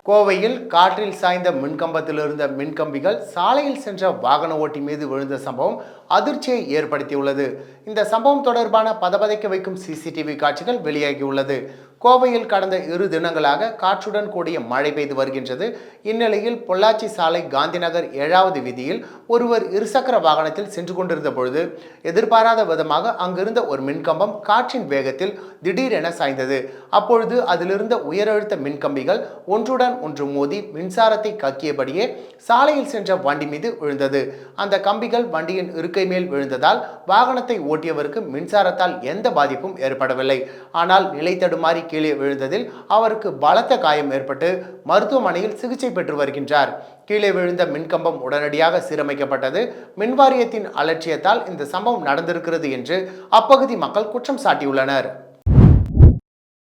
கோவையில் காற்றில் சாய்ந்த மின்கம்பத்தில் இருந்த மின்கம்பிகள் சாலையில் சென்ற வாகன ஓட்டி மீது விழுந்த சம்பவம் அதிர்ச்சியை ஏற்படுத்தியுள்ளது. இந்த சம்பவம் தொடர்பான பதபதைக்க வைக்கும் சிசிடிவி காட்சிகள் வெளியாகியுள்ளது. கோவையில் கடந்த 2 தினங்களாக காற்றுடன் கூடிய மழை பெய்து வருகின்றது. இந்நிலையில் பொள்ளாச்சி சாலை காந்திநகர் 7வது வீதியில் ஒருவர் இருசக்கர வாகனத்தில் சென்று கொண்டிருந்த பொழுது எதிர்பாராத விதமாக அங்கிருந்த ஒரு மின்கம்பம் காற்றின் வேகத்தில் திடீரென சாய்ந்தது. அப்பொழுது அதிலிருந்த உயரழுத்த மின்கம்பிகள் ஒன்றுடன் ஒன்று மோதி மின்சாரத்தை கக்கியபடியே சாலையில் சென்ற வண்டி மீது விழுந்தது. அந்த கம்பிகள் வண்டியின் இருக்கை மேல் விழுந்ததால் வாகனத்தை ஓட்டியவருக்கு மின்சாரத்தால் எந்த பாதிப்பும் ஏற்படவில்லை. ஆனால் நிலை தடுமாறி கீழே விழுந்ததில் அவருக்கு பலத்த காயம் ஏற்பட்டு மருத்துவமனையில் சிகிச்சை பெற்று வருகின்றார். கீழே விழுந்த மின்கம்பம் உடனடியாக சீரமைக்கப்பட்டது. மின்வாரியத்தின் அலட்சியத்தால் இந்த சம்பவம் நடந்திருக்கிறது என்று அப்பகுதி மக்கள் குற்றம் சாட்டியுள்ளனர்.